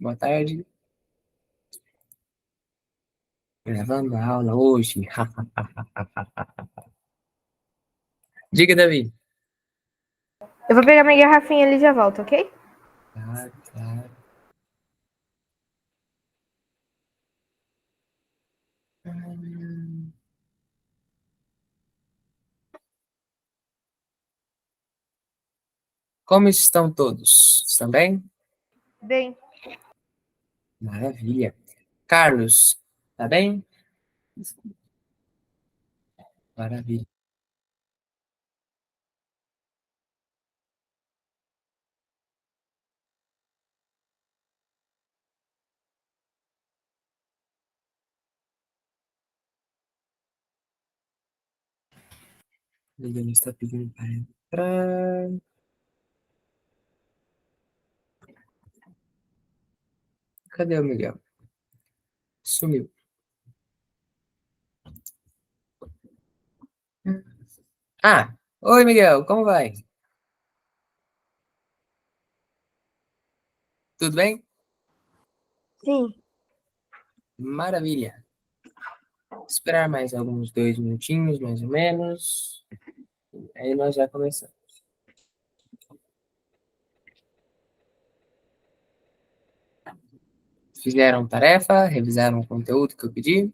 boa tarde. Gravando a aula hoje. Diga, Davi. Eu vou pegar minha garrafinha ali e já volto, ok? Claro, claro. Como estão todos? Estão bem? Bem, Maravilha. Carlos, tá bem? Maravilha. Ele está pedindo para entrar. Cadê o Miguel? Sumiu. Ah, oi, Miguel, como vai? Tudo bem? sim. Maravilha. Esperar mais alguns 2 minutinhos, mais ou menos. Aí nós já começamos. Fizeram tarefa? Revisaram o conteúdo que eu pedi?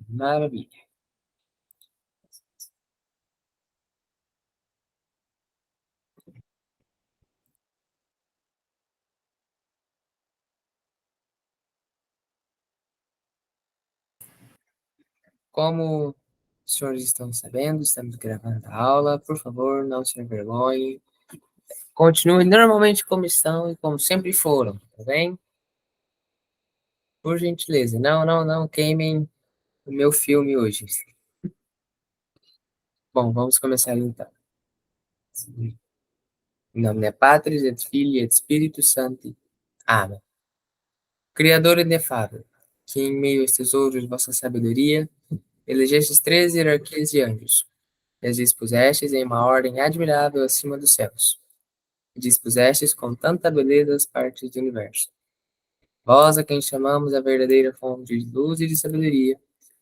Maravilha. Como os senhores estão sabendo, estamos gravando a aula. Por favor, não se envergonhem. Continuem normalmente como estão e como sempre foram, tá bem? Por gentileza, não queimem o meu filme hoje. Bom, vamos começar então. Em nome da Patris, et Filii, et Spiritus Sancti. Amém. Criador inefável, que em meio aos tesouros de vossa sabedoria, elegestes 13 hierarquias de anjos, e as dispusestes em uma ordem admirável acima dos céus, e dispusestes com tanta beleza as partes do universo. Vós a quem chamamos a verdadeira fonte de luz e de sabedoria,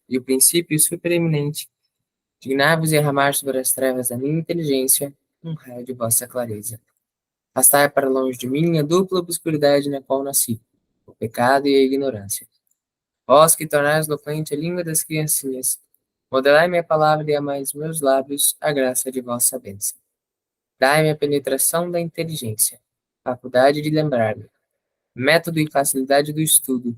e o princípio supereminente, dignai-vos derramar sobre as trevas da minha inteligência um raio de vossa clareza. Afastai para longe de mim a dupla obscuridade na qual nasci, o pecado e a ignorância. Vós que tornais eloquente a língua das criancinhas, modelai-me a palavra e amais meus lábios a graça de vossa bênção. Dai-me a penetração da inteligência, faculdade de lembrar-me, método e facilidade do estudo,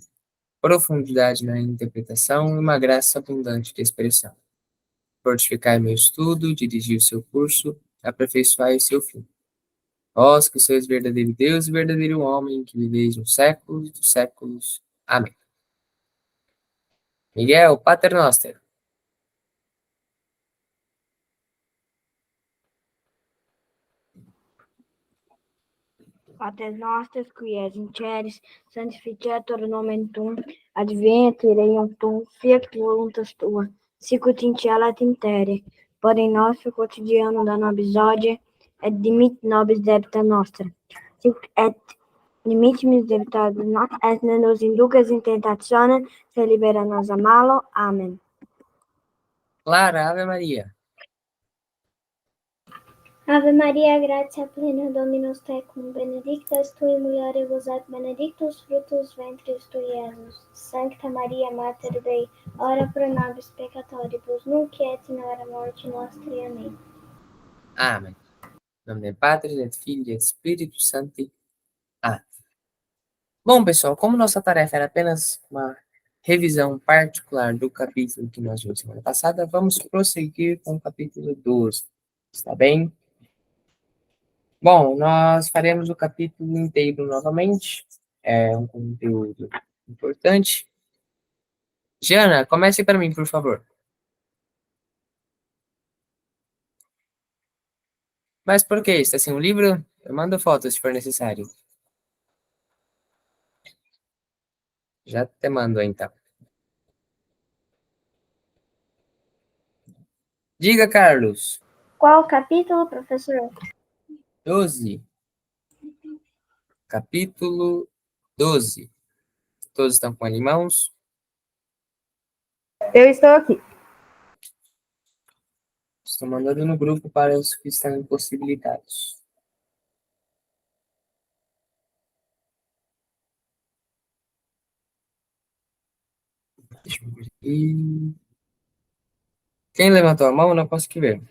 profundidade na interpretação e uma graça abundante de expressão. Fortificai meu estudo, dirigi o seu curso, aperfeiçoai o seu fim. Vós que sois verdadeiro Deus e verdadeiro homem, que viveis nos séculos dos séculos. Amém. Miguel, Pater Noster. Pater noster, qui es in celis, sanctificetur nomen tuum, adveniat regnum tuum, fiat voluntas tua, sicut in cielo et in terra. Pane nostro quotidiano da nobis hodie, et dimitte nobis debita nostra, sicut et dimittimus debitores nostri, et ne nos inducas in tentationem, sed libera nos a malo. Amen. Clara, Ave Maria. Ave Maria, gratia plena, Dominus tecum, benedicta tu in mulieribus et benedictus fructus ventris tui, Iesus. Sancta Maria, Mater Dei, ora pro nobis peccatoribus, nunc et in hora mortis nostri. Amém. Amém. Em nome de Patris, et Filii, et Spiritus Sancti. Amém. Bom, pessoal, como nossa tarefa era apenas uma revisão particular do capítulo que nós vimos semana passada, vamos prosseguir com o capítulo 12. Está bem? Bom, nós faremos o capítulo inteiro novamente. É um conteúdo importante. Jana, comece para mim, por favor. Mas por que? Está sem um livro? Eu mando fotos se for necessário. Já te mando, então. Diga, Carlos. Qual capítulo, professor? 12. Capítulo 12. Todos estão com ele em mãos? Eu estou aqui. Estou mandando no grupo para os que estão impossibilitados. Deixa eu ver aqui. Quem levantou a mão, eu não consegui ver.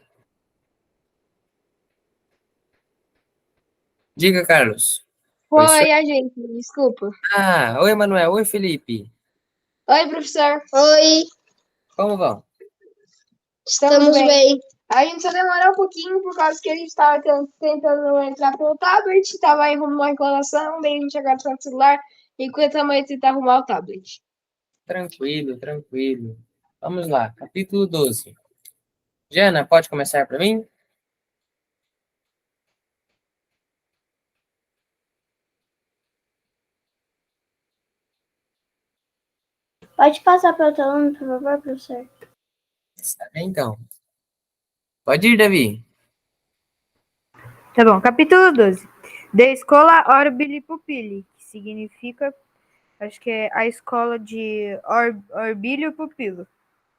Diga, Carlos. Oi, senhor. Oi, a gente, desculpa. Ah, oi, Manuel. Oi, Felipe. Oi, professor. Oi, Como vão? estamos bem. A gente só demorou um pouquinho por causa que a gente estava tentando entrar pelo tablet, estava aí uma reclamação, daí a gente agora está no celular, enquanto a mãe tenta arrumar o tablet. Tranquilo, tranquilo. Vamos lá, capítulo 12. Jana, pode começar para mim? Pode passar para o outro aluno, por favor, professor? Está bem, então. Pode ir, Davi. Tá bom, capítulo 12. De escola Orbili Pupili, que significa, acho que é a escola de Orbílio Pupilo.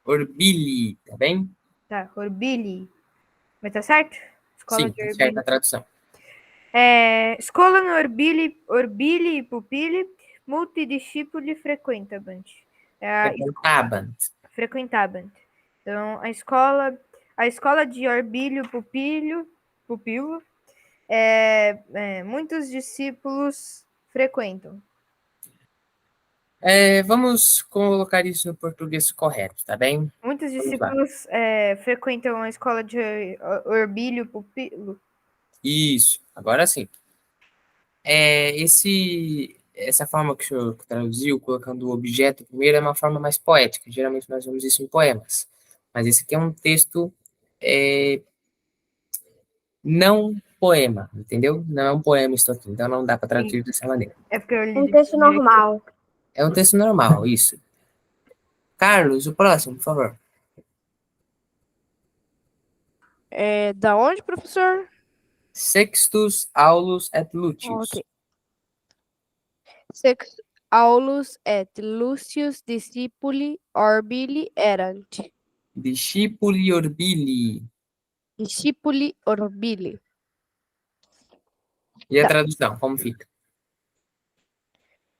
Orbili, tá bem? Tá, Orbili. Mas tá certo? Escola Sim, de tá certo Orbili. a tradução. Escola no Orbili Pupili, multidiscipuli frequentabant. Frequentabant. Então, a escola de Orbílio Pupilo, muitos discípulos frequentam. Vamos colocar isso no português correto, tá bem? Muitos Vamos lá. discípulos frequentam a escola de Orbílio Pupilo. Isso, agora sim. Essa forma que o senhor traduziu, colocando o objeto primeiro, é uma forma mais poética. Geralmente nós vemos isso em poemas. Mas esse aqui é um texto não poema, entendeu? Não é um poema isso aqui, então não dá para traduzir dessa maneira. É porque eu li Um texto normal. É um texto normal, isso. Carlos, o próximo, por favor. Da onde, professor? Sextus Aulus et Lucius. Ok. Sex Aulus et Lucius discipuli Orbili erant. Discipuli Orbili. Discipuli Orbili. E a Tá. tradução, como fica?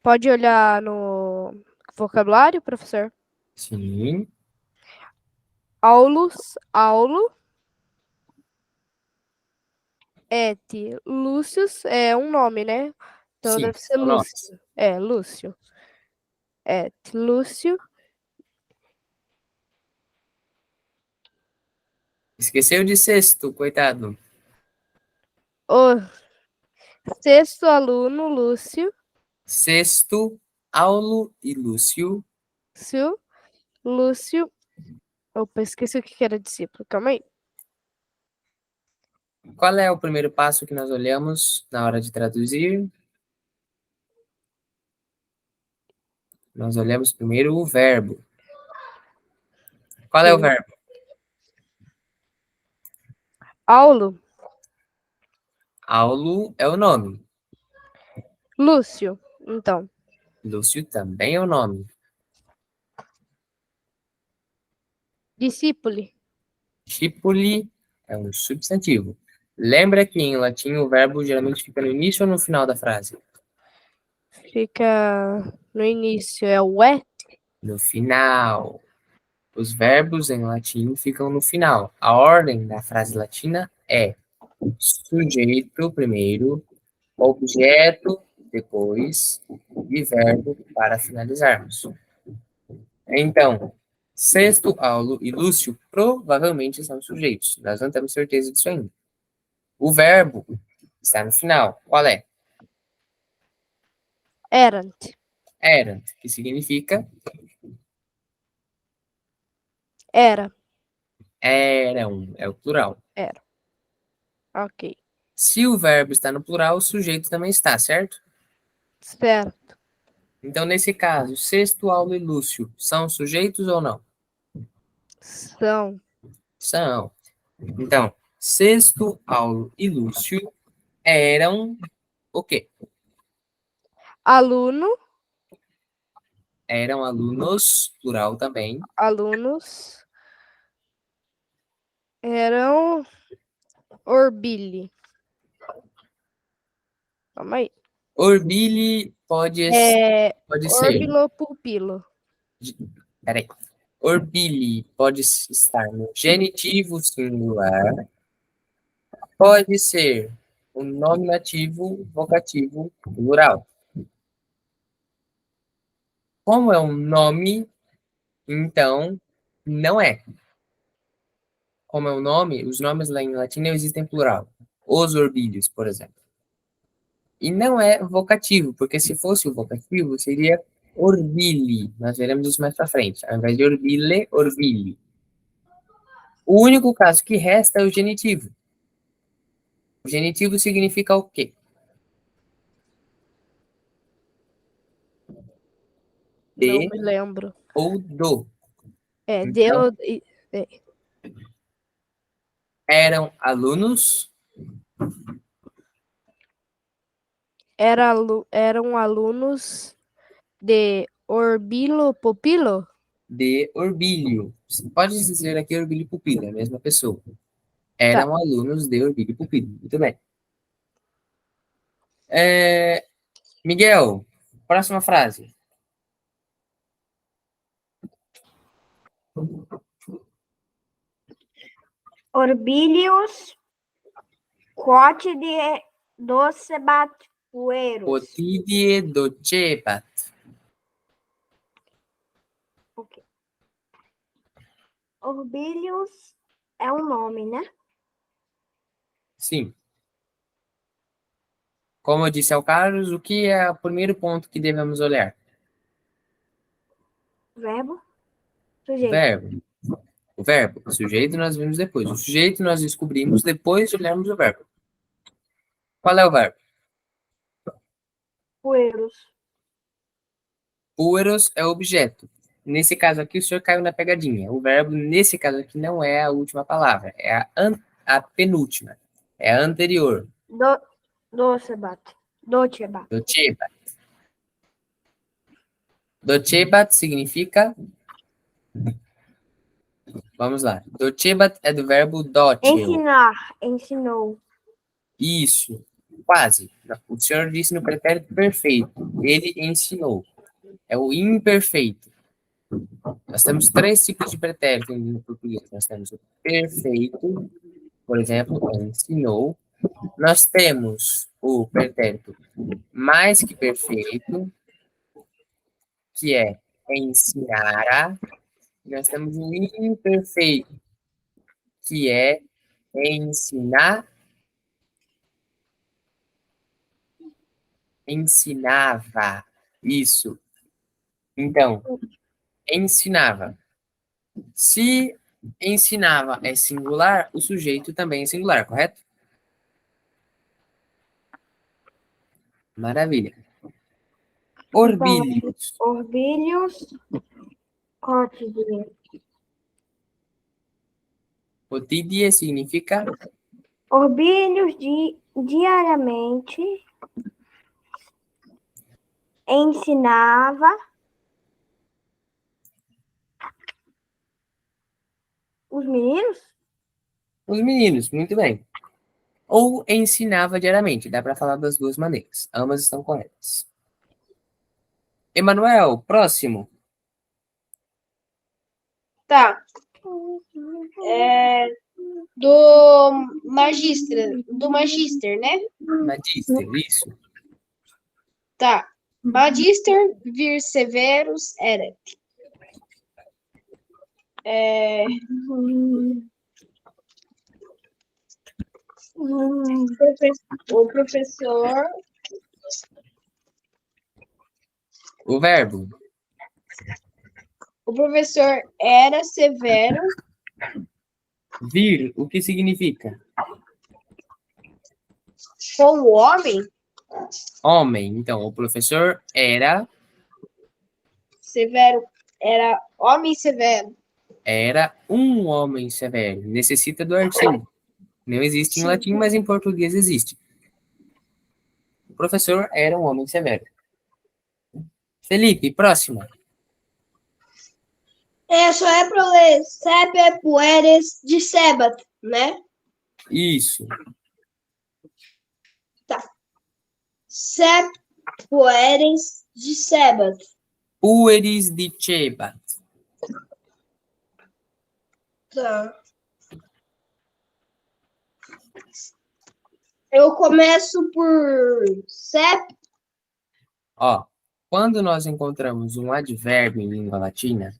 Pode olhar no vocabulário, professor? Sim. Aulus, Aulo. Et Lucius é um nome, né? Então Sim, deve ser são nomes. Lúcio. Lúcio. Et Lúcio. Esqueceu de sexto, coitado. O sexto aluno, Lúcio. Sexto, Aulo e Lúcio. Lúcio. Opa, esqueci o que era discípulo. Calma aí. Qual é o primeiro passo que nós olhamos na hora de traduzir? Nós olhamos primeiro o verbo. Qual é o verbo? Aulo. Aulo é o nome. Lúcio. Então. Lúcio também é o nome. Discípuli. Discipuli é um substantivo. Lembra que em latim o verbo geralmente fica no início ou no final da frase? Fica no início. É o et. No final. Os verbos em latim ficam no final. A ordem da frase latina é sujeito primeiro, objeto depois e verbo para finalizarmos. Então, Sexto, Aulo e Lúcio provavelmente são sujeitos. Nós não temos certeza disso ainda. O verbo está no final. Qual é? Erant. Erant, que significa Era. eram, é o plural. Era. Ok. Se o verbo está no plural, o sujeito também está, certo? Certo. Então, nesse caso, Sexto, Aulo e Lúcio são sujeitos ou não? São. São. Então, Sexto, Aulo e Lúcio eram o quê? Aluno, Eram alunos, plural também. alunos. Eram Orbili. Calma aí. Orbili pode ser. Orbilo pupilo. Peraí. Orbili pode estar no genitivo singular, pode ser um nominativo vocativo plural. Como é um nome, então não é. Como é um nome, os nomes lá em latim não existem em plural. Os orbilhos, por exemplo. E não é vocativo, porque se fosse o vocativo, seria orbili. Nós veremos isso mais pra frente. Ao invés de orbile, orbili. O único caso que resta é o genitivo. O genitivo significa o quê? Não De me lembro. ou do. É, Então, deu. É, eram alunos eram alunos de Orbilo Pupilo? de Orbilho. Você pode dizer aqui Orbilho Pupilo, é a mesma pessoa. Tá. Eram alunos de Orbilho Pupilo. Muito bem. É, Miguel, próxima frase. Orbilhos, quote de docebat pueros. Potidie docebat. Ok. Orbilhos é um nome, né? Sim. Como eu disse ao Carlos, o que é o primeiro ponto que devemos olhar? Verbo, O sujeito. verbo. O verbo. O sujeito nós vimos depois. O sujeito nós descobrimos depois de olharmos o verbo. Qual é o verbo? Pueros. Pueros é objeto. Nesse caso aqui, o senhor caiu na pegadinha. O verbo, nesse caso aqui, não é a última palavra. É a penúltima. É a anterior. Docebat. Docebat. Docebat. Docebat significa... Vamos lá. Docebat é do verbo doceo. Ensinar. Ensinou. Isso. Quase. O senhor disse no pretérito perfeito. Ele ensinou. É o imperfeito. Nós temos três tipos de pretérito no português. Nós temos o perfeito, por exemplo, ensinou. Nós temos o pretérito mais que perfeito, que é ensinara. Nós temos o imperfeito, que é ensinar, ensinava. Isso. Então, ensinava. Se ensinava é singular, o sujeito também é singular, correto? Maravilha. Orbilhos. Orbilhos, quote de Otidie significa orbilhos diariamente ensinava os meninos. os meninos, muito bem. Ou ensinava diariamente, dá para falar das duas maneiras. Ambas estão corretas. Emanuel, próximo. Tá. Do magister, né? Magister, isso. Tá. Magister vir severus eret. O professor O verbo. O professor era severo Vir, o que significa? com o homem. Homem. Então, o professor era Severo era homem severo. um homem severo. Necessita do artigo. Não existe em latim, mas em português existe. O professor era um homem severo. Felipe, próxima. Só é pra eu ler Sepe pueres de Sebat, né? Isso. Sep pueres de Sebat. Pueris dicebat. Tá. Eu começo por Sep. Ó, quando nós encontramos um advérbio em língua latina,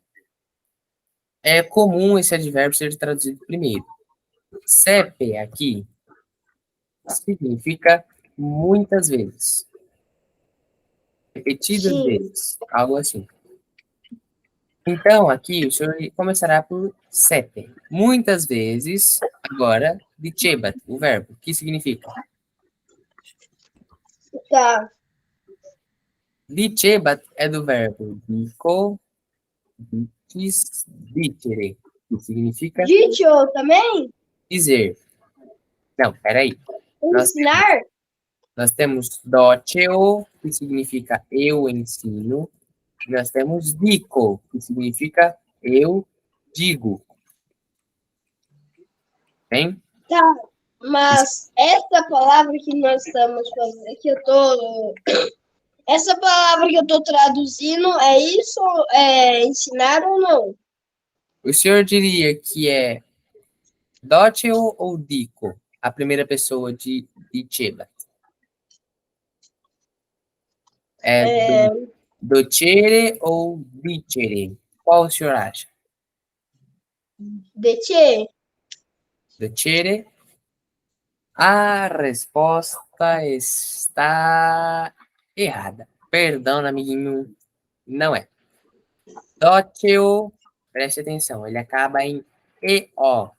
é comum esse advérbio ser traduzido primeiro. Sepe aqui significa muitas vezes. Repetidas Sim. vezes. Algo assim. Então, aqui o senhor começará por sepe. Muitas vezes, agora, dicebat, o verbo. Que significa? Tá. Dicebat é do verbo dico, dicis, dicere. Que significa Ditio também? dizer. Não, peraí. Ensinar? Nós temos doceo, que significa eu ensino. Nós temos dico, que significa eu digo. Bem? Tá. Mas essa palavra que nós estamos fazendo, essa palavra que eu tô traduzindo, é isso? É ensinar ou não? O senhor diria que é doceo ou dico? A primeira pessoa de Cheba. É docere ou dicere? Qual o senhor acha? Deche? Docere? A resposta está errada. Perdão, amiguinho. Não é. Doceo, preste atenção, ele acaba em EO.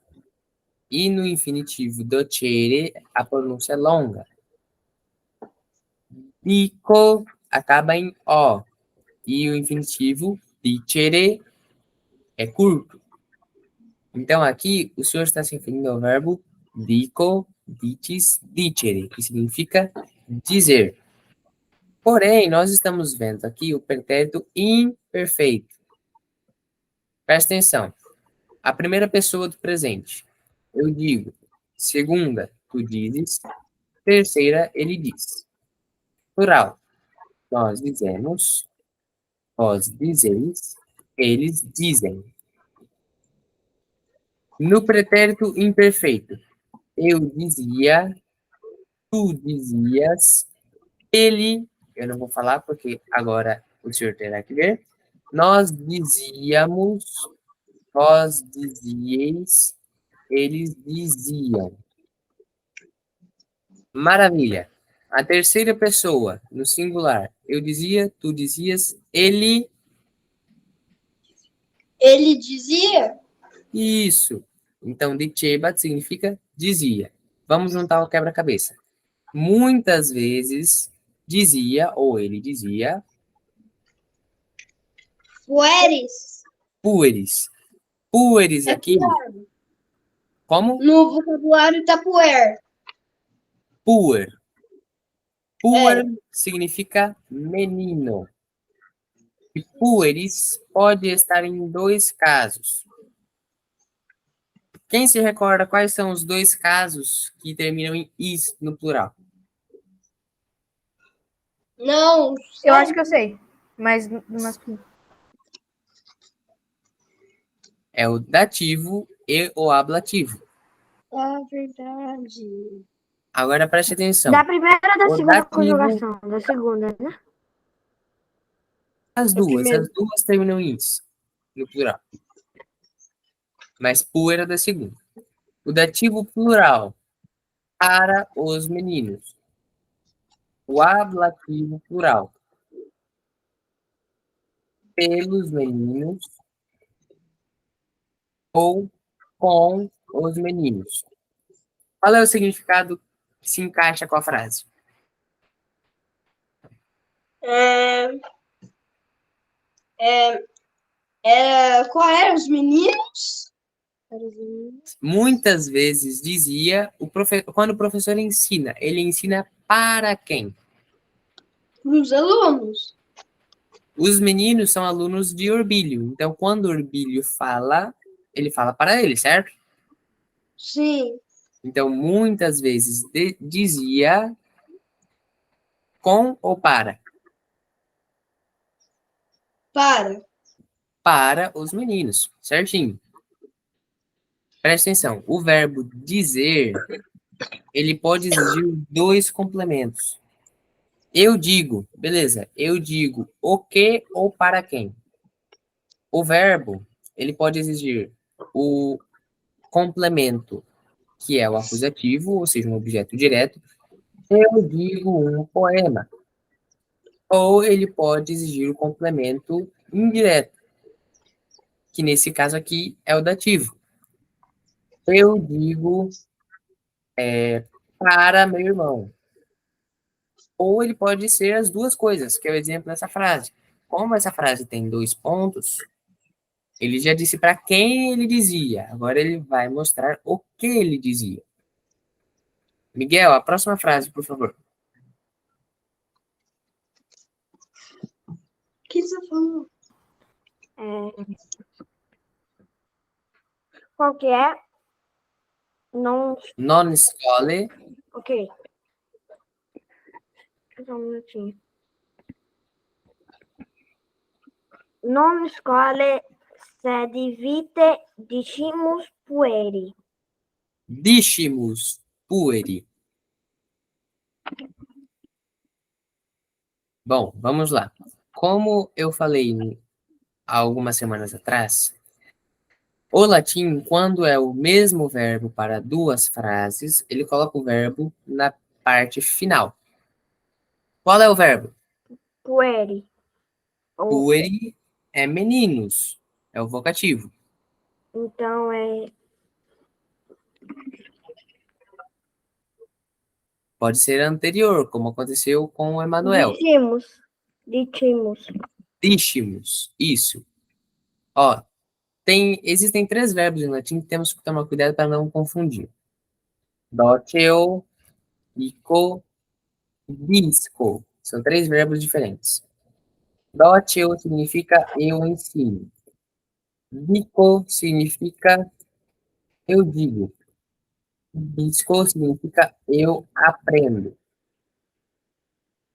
E no infinitivo docere, a pronúncia é longa. Dico acaba em O. E o infinitivo dicere é curto. Então, aqui, o senhor está se referindo ao verbo dico, dicis, dicere, que significa dizer. Porém, nós estamos vendo aqui o pretérito imperfeito. Presta atenção. A primeira pessoa do presente. Eu digo. Segunda, tu dizes. Terceira, ele diz. Plural. Nós dizemos. Vós dizeis. Eles dizem. No pretérito imperfeito. Eu dizia. Tu dizias. Ele. Eu não vou falar porque agora o senhor terá que ver. Nós dizíamos. Vós dizieis. Eles diziam. Maravilha. A terceira pessoa, no singular. Eu dizia, tu dizias, ele. Ele dizia? Isso. Então, dicebat significa dizia. Vamos juntar o quebra-cabeça. Muitas vezes dizia, ou ele dizia, Pueris? pueris. Pueris aqui. Como? No vocabulário tá puer. Puer. Puer significa menino. E pueris pode estar em dois casos. Quem se recorda quais são os dois casos que terminam em is no plural? Não. Eu acho que eu sei, mas no masculino. É o dativo e o ablativo. É verdade. Agora preste atenção. Da primeira ou da O segunda dativo- conjugação? Da segunda, né? As duas primeiro. terminam em is no plural. Mas puer é da segunda. O dativo plural para os meninos. O ablativo plural pelos meninos ou com os meninos. Qual é o significado que se encaixa com a frase? Qual eram os meninos? Muitas vezes dizia, quando o professor ensina, ele ensina para quem? Dos alunos. Os meninos são alunos de Orbílio. Então, quando Orbílio fala, ele fala para ele, certo? Sim. Então, muitas vezes dizia com ou para. Para os meninos, certinho. Presta atenção. O verbo dizer, ele pode exigir dois complementos. Eu digo, beleza, eu digo o que ou para quem. O verbo, ele pode exigir o complemento, que é o acusativo, ou seja, um objeto direto. Eu digo um poema. Ou ele pode exigir o complemento indireto, que nesse caso aqui é o dativo. Eu digo para meu irmão. Ou ele pode ser as duas coisas, que é o exemplo dessa frase. Como essa frase tem dois pontos, ele já disse para quem ele dizia. Agora ele vai mostrar o que ele dizia. Miguel, a próxima frase, por favor. O que você falou? Qual que é? Não. Non escole Ok. Só um minutinho. Non scole sed vitae dicimus pueri. discimus pueri. Bom, vamos lá. Como eu falei há algumas semanas atrás, o latim, quando é o mesmo verbo para duas frases, ele coloca o verbo na parte final. Qual é o verbo? Pueri. Pueri é meninos, é o vocativo. Então é Pode ser anterior, como aconteceu com o Emanuel. dicimus. Discimus, isso. Ó, existem três verbos em latim que temos que tomar cuidado para não confundir. Doceo, ico, disco. São três verbos diferentes. Doceo significa eu ensino. Dico significa eu digo. Disco significa eu aprendo.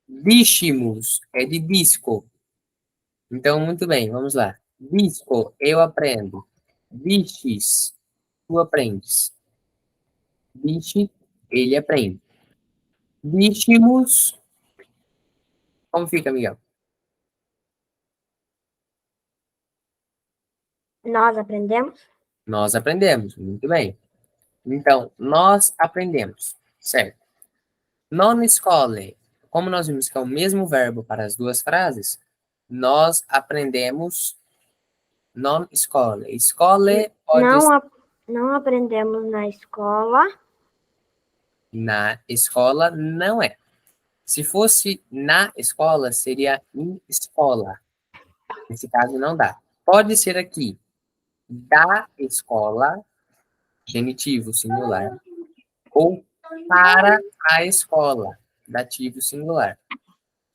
Discimus é de disco. Então, muito bem, vamos lá. Disco, eu aprendo. Discis, tu aprendes. Disci, ele aprende. Discimus, como fica, Miguel? Nós aprendemos. Nós aprendemos, muito bem. Então, nós aprendemos, certo? Non escole, como nós vimos que é o mesmo verbo para as duas frases, nós aprendemos non escole. Escole pode ser Não aprendemos na escola. na escola, não é. Se fosse na escola, seria em escola. Nesse caso, não dá. Pode ser aqui, da escola, genitivo singular, ou para a escola, dativo singular.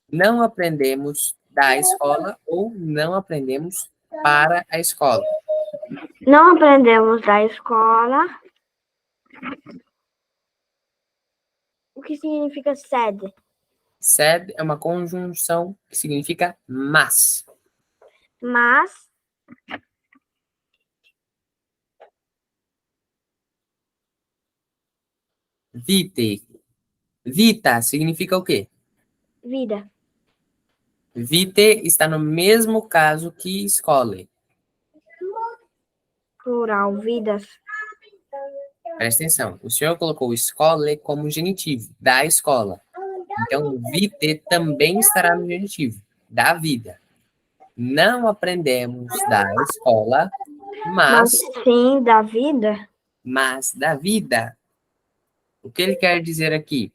Não aprendemos da escola ou não aprendemos para a escola. Não aprendemos da escola. O que significa sed? Sed é uma conjunção que significa mas. Mas Vite. Vita significa o quê? vida. Vite está no mesmo caso que escole. Plural, vidas. Presta atenção. O senhor colocou escole como genitivo, da escola. Então, vite também estará no genitivo, da vida. Não aprendemos da escola, Mas sim da vida. mas da vida. O que ele quer dizer aqui?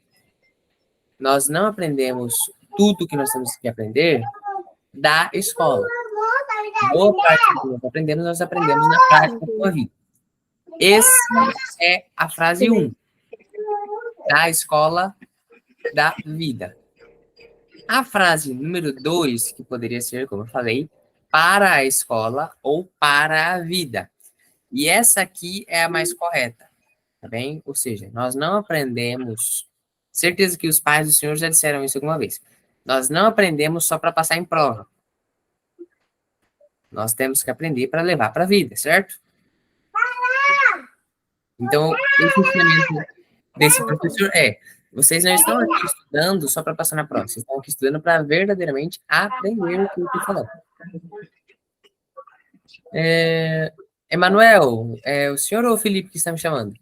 Nós não aprendemos tudo que nós temos que aprender da escola. Boa parte do que nós aprendemos na prática da vida. Essa é a frase 1. Da escola, da vida. A frase número 2, que poderia ser, como eu falei, para a escola ou para a vida. E essa aqui é a mais correta, tá bem? Ou seja, nós não aprendemos. Certeza que os pais do senhor já disseram isso alguma vez. Nós não aprendemos só para passar em prova. Nós temos que aprender para levar para a vida, certo? Então, esse ensinamento desse professor vocês não estão aqui estudando só para passar na prova, vocês estão aqui estudando para verdadeiramente aprender o que eu estou falando. Emanuel, é o senhor ou o Felipe que está me chamando?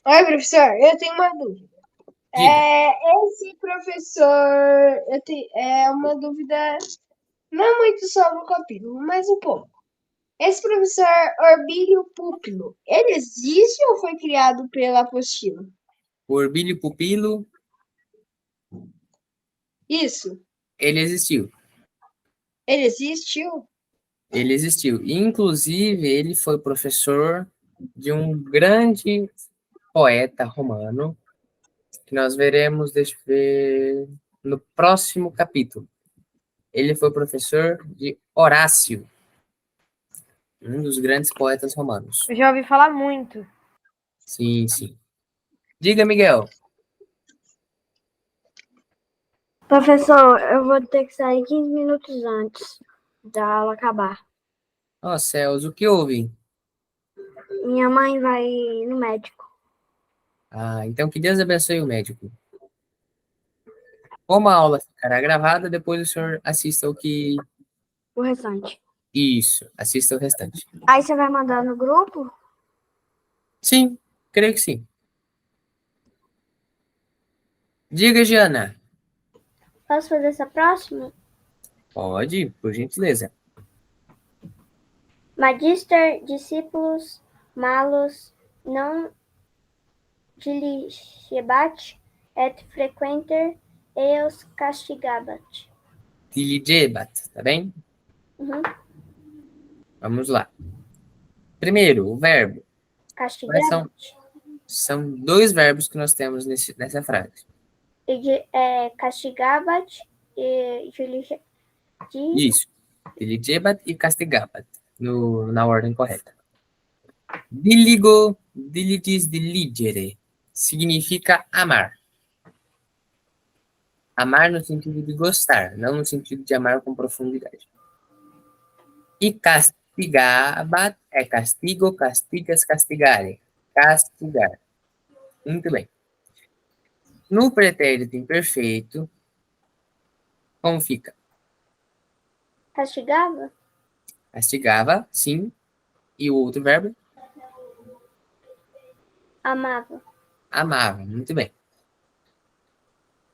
Oi, professor, eu tenho uma dúvida. Diga. Esse professor, é uma dúvida não muito sobre o capítulo, mas um pouco. Esse professor Orbílio Púpilo, ele existe ou foi criado pela apostila? O Orbílio Pupilo, Isso, ele existiu. ele existiu? Ele existiu. Inclusive, ele foi professor de um grande poeta romano, que nós veremos, deixa eu ver, no próximo capítulo. Ele foi professor de Horácio, um dos grandes poetas romanos. Eu já ouvi falar muito. Sim, sim. Diga, Miguel. Professor, eu vou ter que sair 15 minutos antes da aula acabar. Ó céus, o que houve? Minha mãe vai no médico. Ah, então que Deus abençoe o médico. Como a aula ficará gravada, depois o senhor assista o que... O restante. Isso, assista o restante. Aí você vai mandar no grupo? Sim, creio que sim. Diga, Giana. Posso fazer essa próxima? Pode, por gentileza. Magister discípulos malos non diligebat et frequenter eos castigabat. Diligebat, tá bem? Uhum. Vamos lá. Primeiro, o verbo. Castigabat. São dois verbos que nós temos nessa frase. Castigabat e Isso. Diligebat e castigabat, na ordem correta. Diligo, diligis, diligere, significa amar. Amar no sentido de gostar, não no sentido de amar com profundidade. E castigabat é castigo, castigas, castigare. Castigar. Muito bem. No pretérito imperfeito, como fica? Castigava? Castigava, sim. E o outro verbo? Amava. Amava, muito bem.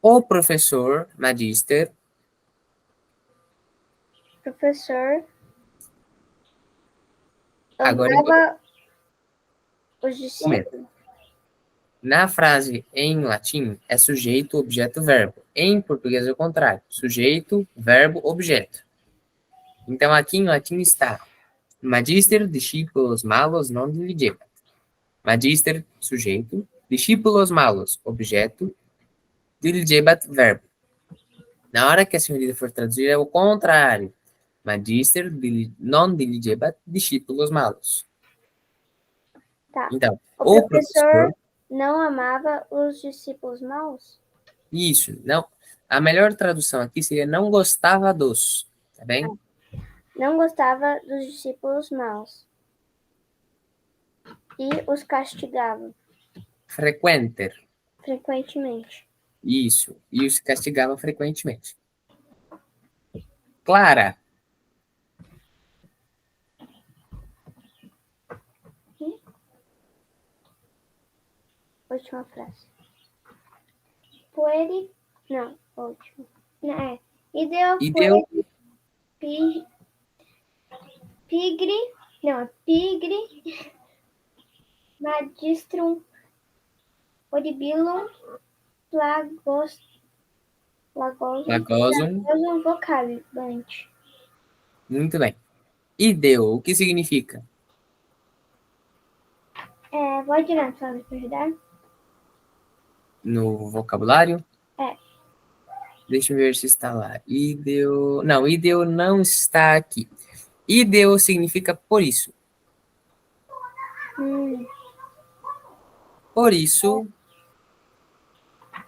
O professor, magister, Professor agora amava os discípulos. na frase em latim é sujeito, objeto, verbo. Em português é o contrário. Sujeito, verbo, objeto. Então aqui em latim está magister, discípulos malos, non diligebat. Magister, sujeito, discípulos malos, objeto, diligebat, verbo. Na hora que a senhorita for traduzir é o contrário. Magister, non diligebat, discípulos malos. Tá. Então, O professor não amava os discípulos maus? Isso, não. A melhor tradução aqui seria não gostava dos, tá bem? Não gostava dos discípulos maus. E os castigava. Frequenter. Frequentemente. Isso, e os castigava frequentemente. Clara. Última frase. Pueri... Não, última. Não, é. Ideo pueri pigri... Não, pigri... Magistrum oribilum Lagosum. Vocabulante. Muito bem. Ideo, o que significa? Pode tirar só para ajudar? No vocabulário? É. Deixa eu ver se está lá. Ideo. Não, ideo não está aqui. Ideo significa por isso. Por isso,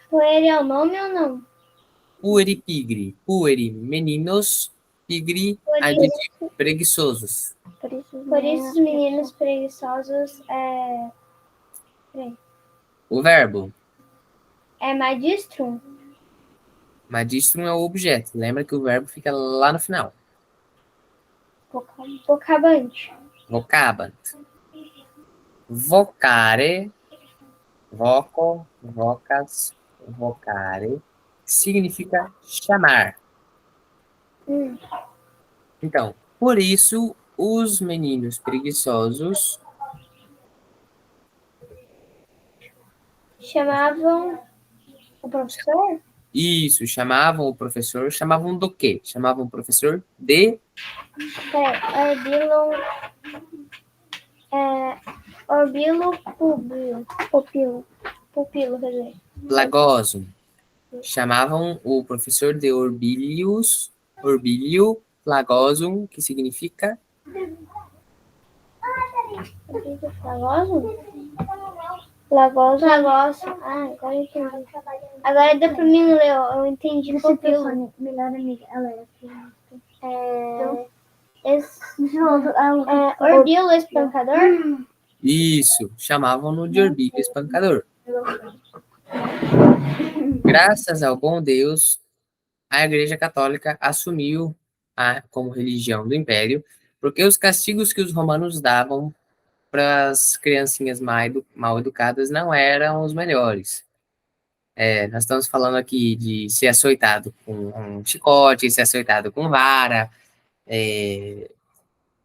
Pueri é o nome ou não? pueri pigri. Pueri, meninos. Pigri, Por adjetivo, preguiçosos. Por isso os meninos preguiçosos O verbo. é magistrum. Magistrum é o objeto. Lembra que o verbo fica lá no final. Vocabante. Vocabant. Vocare. Voco, vocas, vocare. Significa chamar. Então, por isso, os meninos preguiçosos Chamavam o professor? isso, chamavam o professor, chamavam do quê? Chamavam o professor de Orbilo pupilo, quer dizer. Plagosum. Chamavam o professor de Orbilio Plagosum, que significa Lagoso. Agora eu entendi. Agora deu pra mim ler, eu entendi pupilo. Melhor amiga, ela Orbilo espancador? isso, chamavam-no de Orbilio Espancador. Graças ao bom Deus, a Igreja Católica assumiu como religião do Império, porque os castigos que os romanos davam para as criancinhas mal educadas não eram os melhores. Nós estamos falando aqui de ser açoitado com um chicote, ser açoitado com vara,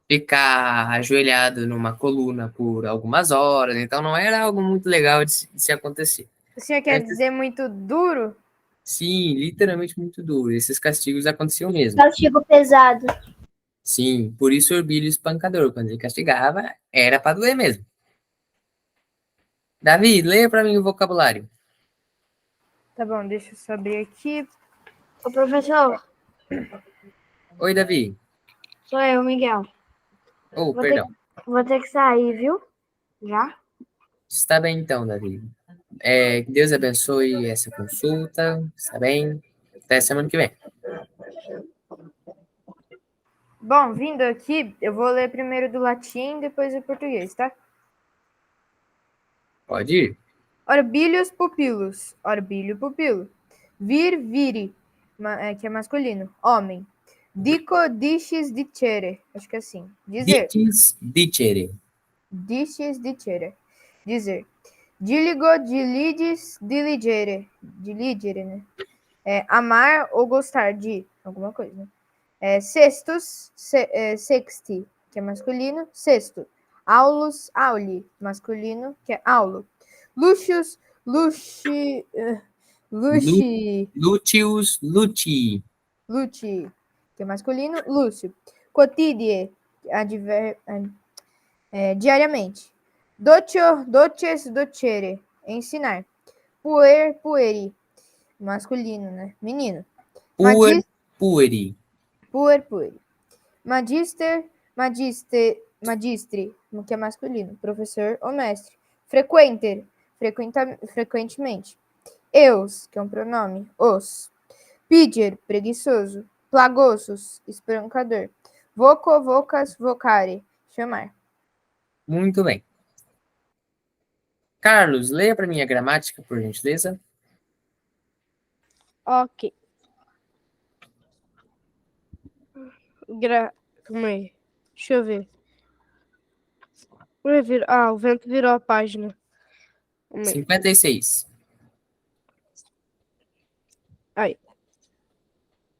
ficar ajoelhado numa coluna por algumas horas, então não era algo muito legal de se acontecer. O senhor quer dizer muito duro? Sim, literalmente muito duro. Esses castigos aconteciam mesmo. Castigo pesado. Sim, por isso Orbilho espancador. Quando ele castigava, era para doer mesmo. Davi, leia para mim o vocabulário. Tá bom, deixa eu só abrir aqui. Ô, professor, Oi, Davi. sou eu, Miguel. Oh, Vou perdão. Vou ter que sair, viu? Já? Está bem então, Davi. Que Deus abençoe essa consulta. Está bem? Até semana que vem. Bom, vindo aqui, eu vou ler primeiro do latim, depois do português, tá? Pode ir. Orbilius pupilus. Orbilho pupilo. Vir, viri, que é masculino. Homem. Dico, discis, dicere. Acho que é assim. Dizer. Ditis dicere. Discis, dicere. Dizer. Diligo, dilides, diligere. Diligere, né? Amar ou gostar de alguma coisa, né? Sextus, sexti, que é masculino. Sexto. Aulus, auli, masculino, que é aulo. Lucius, luci, Lutius lutii. luci, que é masculino. Lúcio. Quotidie, diariamente. Doccio, doces, docere, ensinar. Puer, pueri, masculino, né? Menino. Puer, pueri. Puer, pueri. Magister, magistri, que é masculino. Professor ou mestre. Frequenter, frequentemente. Eus, que é um pronome. Os. Piger, preguiçoso. Plagosos, espancador. Voco, vocas, vocare, chamar. Muito bem. Carlos, leia para mim a gramática, por gentileza. Ok. Calma aí. Deixa eu ver. O vento virou a página. 56. Aí.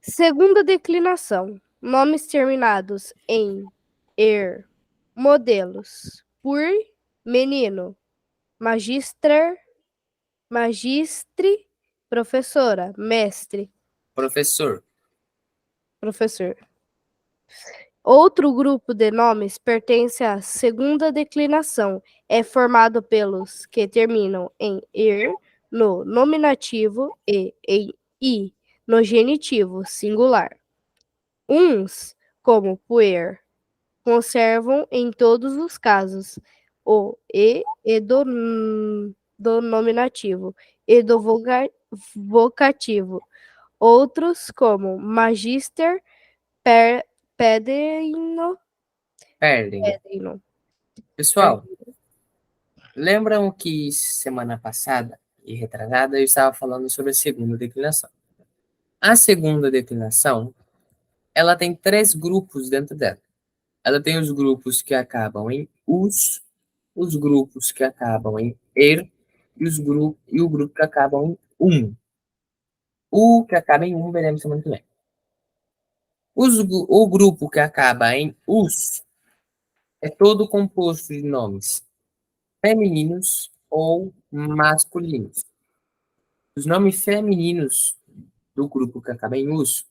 Segunda declinação. Nomes terminados em er. Modelos. Por menino. Magister. Magistre. Professora. Mestre. Professor. Professor. Outro grupo de nomes pertence à segunda declinação. É formado pelos que terminam em "er" no nominativo e em "i" no genitivo singular. Uns, como puer, conservam em todos os casos o e do nominativo e do vocativo. Outros, como magister, pedrino, Perdem. pedrino. Pessoal, lembram que semana passada e retrasada eu estava falando sobre a segunda declinação? A segunda declinação, ela tem 3 grupos dentro dela. Ela tem os grupos que acabam em os grupos que acabam em "er" e o grupo que acabam em O que acaba em veremos semana que vem. O grupo que acaba em "us" é todo composto de nomes femininos ou masculinos. Os nomes femininos do grupo que acaba em "us"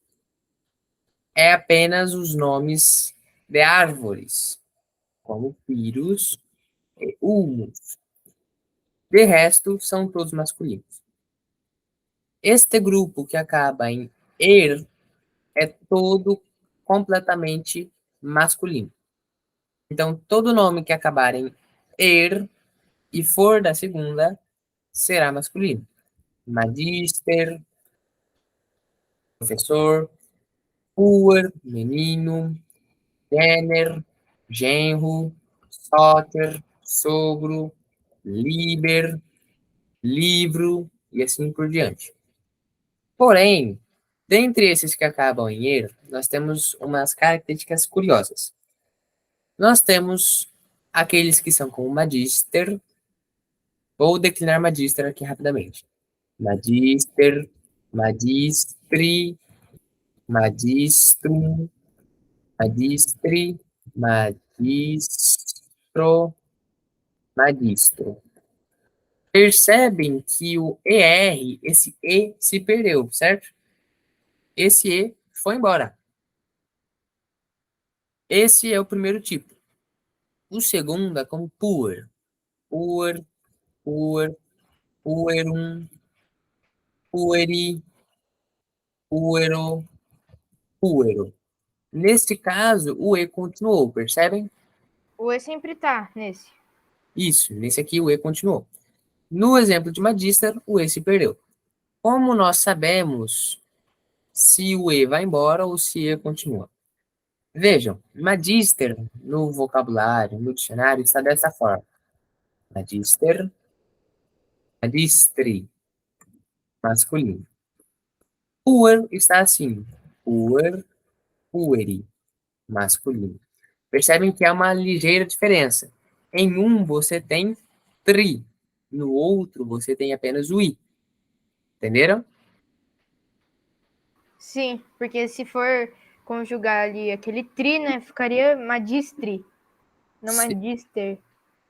é apenas os nomes de árvores, como Pyrrhus e Ulmus. De resto, são todos masculinos. Este grupo que acaba em "er" é todo completamente masculino. Então, todo nome que acabar em "er" e for da segunda será masculino. Magister, professor, puer, menino, Denner, genro, soter, sogro, liber, livro e assim por diante. Porém, dentre esses que acabam em "er", nós temos umas características curiosas. Nós temos aqueles que são como magister. Vou declinar magister aqui rapidamente. Magister, magistri, magistrum, magistri, magistro, magistro. Percebem que o ER, esse E se perdeu, certo? Esse E foi embora. Esse é o primeiro tipo. O segundo é como puer. Puer, puer, puerum, pueri, puero, puero. Neste caso, o E continuou, percebem? O E sempre tá nesse. Isso, nesse aqui o E continuou. No exemplo de magister, o E se perdeu. Como nós sabemos se o E vai embora ou se o E continua? Vejam, magister no vocabulário, no dicionário, está dessa forma. Magister, magistri, masculino. Puer está assim. Puer, pueri, masculino. Percebem que há uma ligeira diferença. Em um você tem tri, no outro você tem apenas o i. Entenderam? Sim, porque se for conjugar ali aquele tri, né, ficaria magistri, não magister.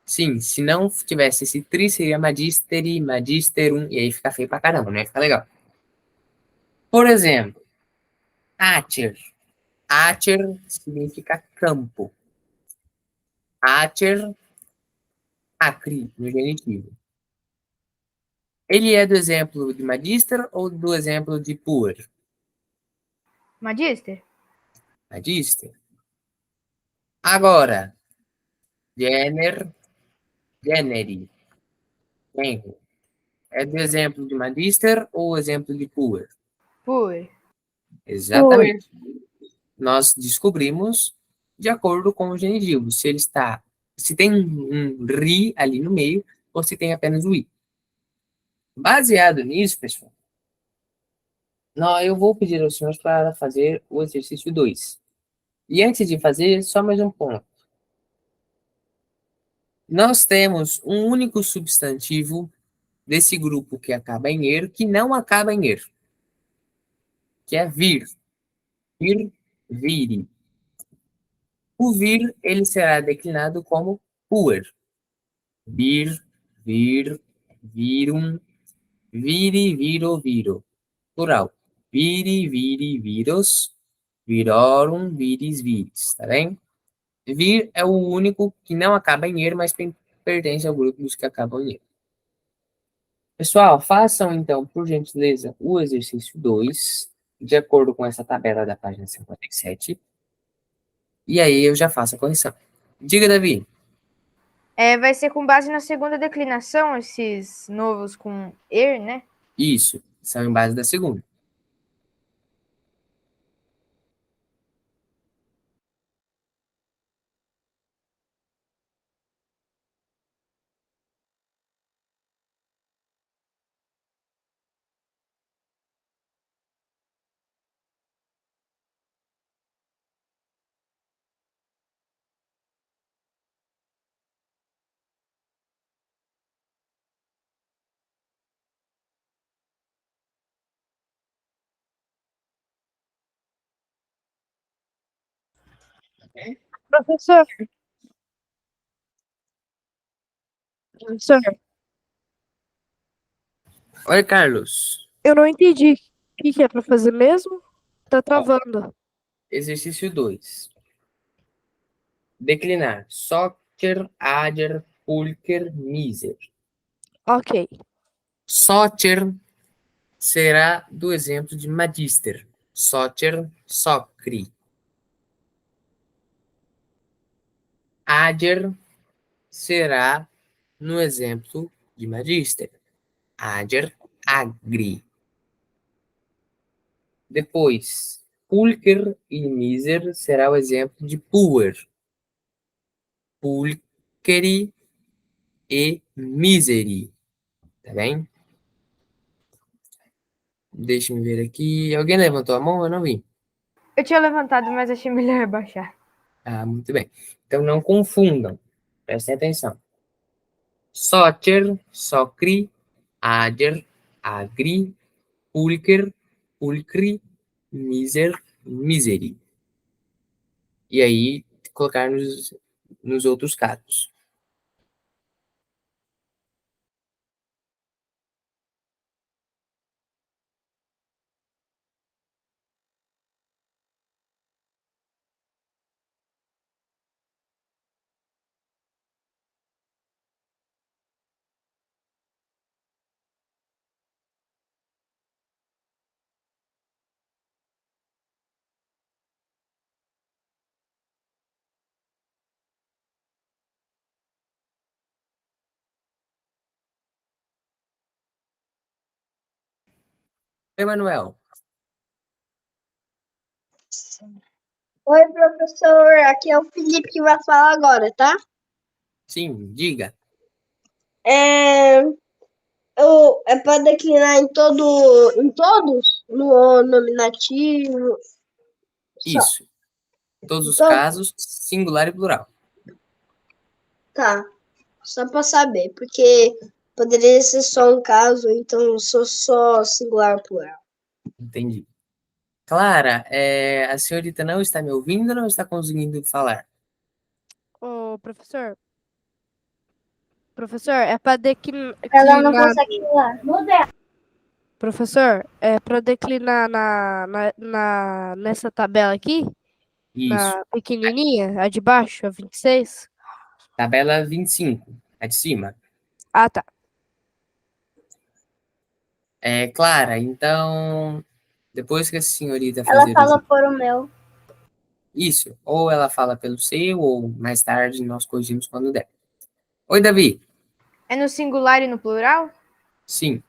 Sim, se não tivesse esse tri, seria magisteri, magisterum, e aí fica feio pra caramba, não ia ficar legal. Por exemplo, acer. Acer significa campo. Acer, acre, no genitivo. Ele é do exemplo de magister ou do exemplo de puer? Magister? Magister. Agora, gener, generi, genro. É do exemplo de magister ou exemplo de puer? Puer. Exatamente. Nós descobrimos de acordo com o genitivo, se ele está, se tem um ri ali no meio ou se tem apenas o i. Baseado nisso, pessoal, não, eu vou pedir aos senhores para fazer o exercício 2. E antes de fazer, só mais um ponto. Nós temos um único substantivo desse grupo que acaba em er, que não acaba em er, que é vir. Vir, vire. O vir, ele será declinado como puer. Vir, vir, virum, viri, viro, viro. Plural. Viri, viri, viros, Virorum, viris, viris, tá bem? Vir é o único que não acaba em er, mas pertence ao grupo dos que acabam em er. Pessoal, façam então, por gentileza, o exercício 2, de acordo com essa tabela da página 57. E aí eu já faço a correção. Diga, Davi. Vai ser com base na segunda declinação, esses novos com er, né? Isso, são em base da segunda. Professor, professor, Oi, Carlos. eu não entendi. O que é para fazer mesmo? Tá Ó, travando. exercício 2. Declinar. Soccer, ager, pulcher, miser. Ok. Soccer será do exemplo de magister. Soccer, socri. Ager será no exemplo de magister. Ager, agri. Depois, pulcher e miser será o exemplo de puer. Pulcheri e miseri. Tá bem? Deixa eu ver aqui. Alguém levantou a mão? Eu não vi. Eu tinha levantado, mas achei melhor baixar. Ah, muito bem. Então não confundam. Prestem atenção. Soccer, socri, ager, agri, pulcher, pulcri, miser, miseri. E aí, colocar nos outros casos. Emanuel, Oi, professor. Aqui é o Felipe que vai falar agora, tá? sim, diga. É, é para declinar em todos? No nominativo? Só. Isso. Todos os Então, casos, singular e plural. tá. Só para saber, porque poderia ser só um caso, então sou só singular plural. Entendi. Clara, a senhorita não está me ouvindo ou não está conseguindo falar? Ô, professor, é para Ela não declinar. consegue falar. Professor, é para declinar nessa tabela aqui, Isso. na pequenininha, a de baixo, a 26. Tabela 25, a de cima. Ah, tá. Clara, então, depois que a senhorita Ela fazer fala por o meu. isso, ou ela fala pelo seu, ou mais tarde nós corrigimos quando der. Oi, Davi. É no singular e no plural? Sim.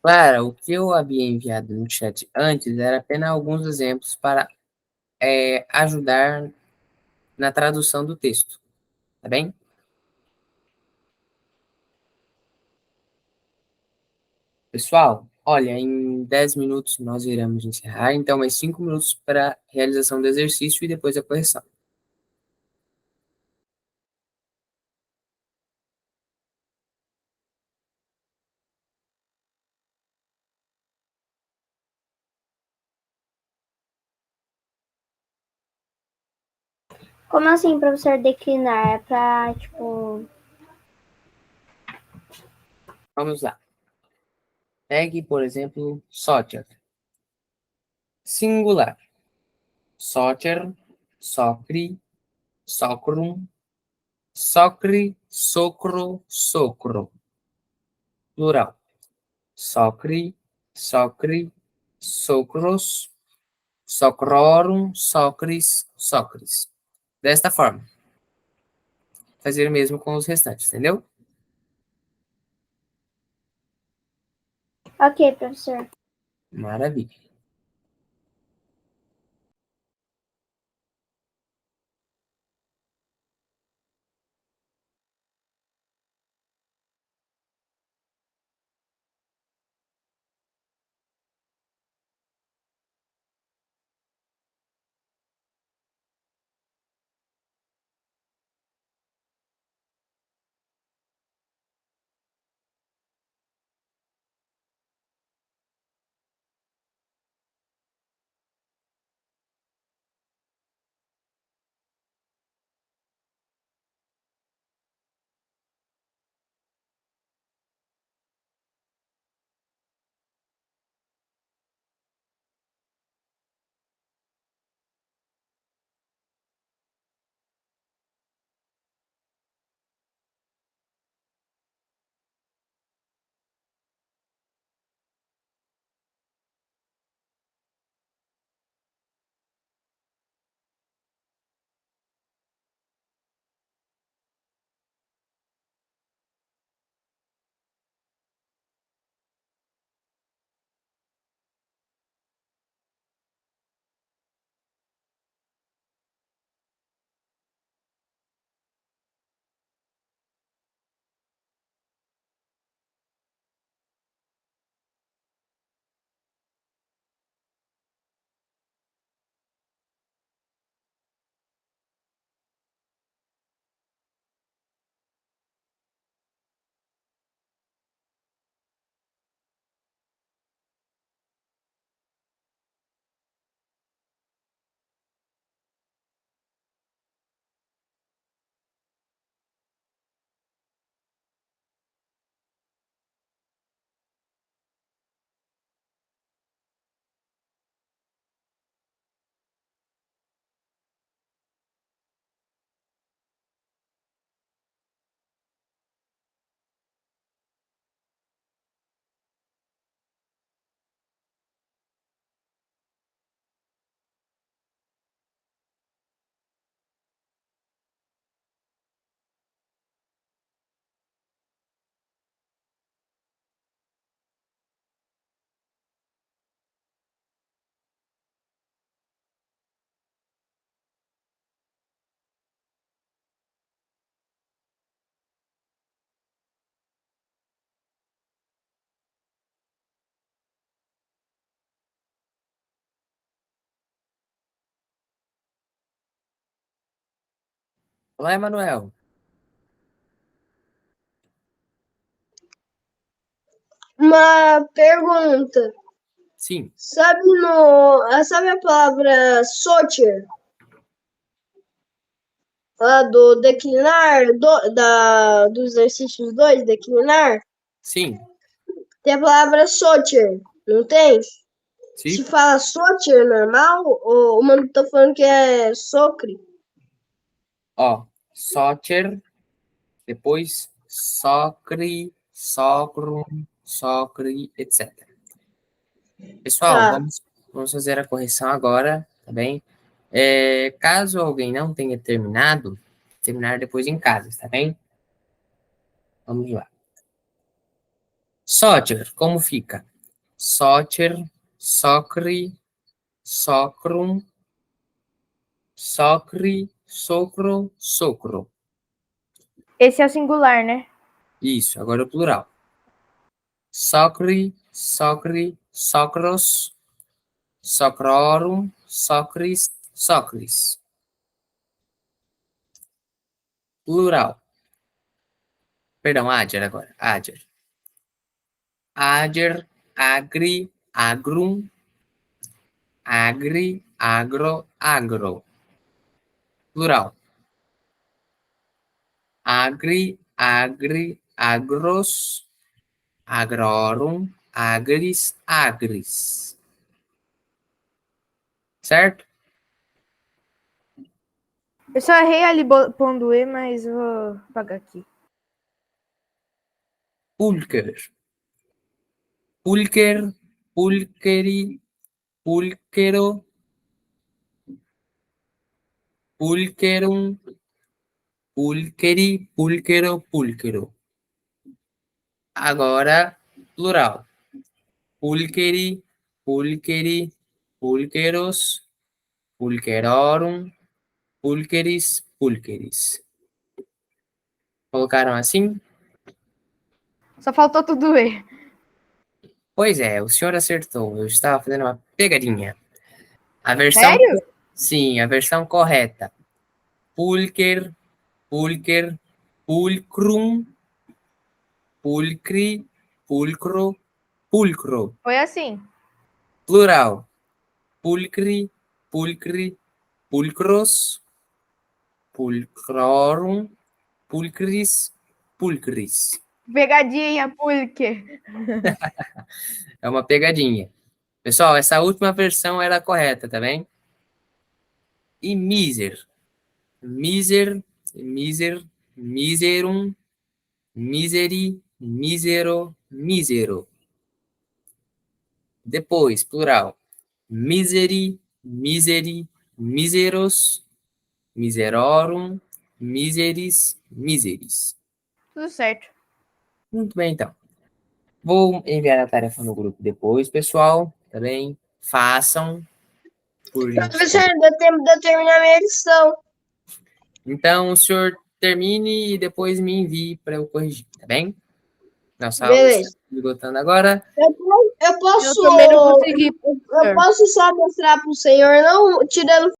Clara, o que eu havia enviado no chat antes era apenas alguns exemplos para ajudar na tradução do texto, tá bem? Pessoal, olha, em 10 minutos nós iremos encerrar, então mais 5 minutos para a realização do exercício e depois a correção. Como assim, professor, declinar? É pra, tipo... Vamos lá. Pegue, por exemplo, sócer. Singular. Sócer, socri, socrum, socre, socro, socro. Plural. Socri, socri, socros, socrorum, socris, socris. Desta forma. Fazer o mesmo com os restantes, entendeu? Ok, professor. Maravilha. Olá, Emanuel. Uma pergunta. Sim, Sabe a palavra sortir? Lá do declinar, do exercício 2 declinar, sim, tem a palavra sortir, não tem? Se sim. fala sortir normal, ou o mano tá falando que é socre? Ó, sócer, depois socre, socrum, socre, etc. Pessoal, Tá. vamos fazer a correção agora, tá bem? Caso alguém não tenha terminado, terminar depois em casa, tá bem? Vamos lá. Soccer, como fica? Soccer, socri, socrum, socri, socro, socro. Esse é o singular, né? Isso, agora o plural. Socri, socri, socros, socrorum, socris, socris. Plural. Perdão, adjer agora. Adjer. Adjer, agri, agrum, agri, agro, agro. Plural. Agri, agri, agros, agrorum, agris, agris. Certo? Eu só errei ali pondo E, mas vou apagar aqui. Pulcher. Pulcher, pulcheri, pulchero, pulcherum, pulcheri, pulchero, pulchero. Agora, plural. Pulcheri, pulcheri, pulcheros, pulcherorum, pulcheris, pulcheris. Colocaram assim? Só faltou tudo E. Pois é, o senhor acertou. Eu estava fazendo uma pegadinha. A versão... Sério? Sim, a versão correta. Pulcher, pulcher, pulcrum, pulcri, pulcro, pulcro. Foi assim. Plural. Pulcri, pulcri, pulcros, pulcrorum, pulcris, pulcris. Pegadinha, pulque. É uma pegadinha. Pessoal, essa última versão era a correta, tá bem? E miser. Miser, miser, miserum, miseri, misero, misero. Depois, plural. Miseri, miseri, miseros, miserorum, miseris, miseris. Tudo certo. Muito bem, então. Vou enviar a tarefa no grupo depois, pessoal. Tá bem? Façam. Por Professor, deu tempo de eu terminar minha lição. Então, o senhor termine e depois me envie para eu corrigir, tá bem? Nossa aula Beleza. está esgotando agora. Eu Eu também não consegui. eu posso só mostrar pro senhor, não tirando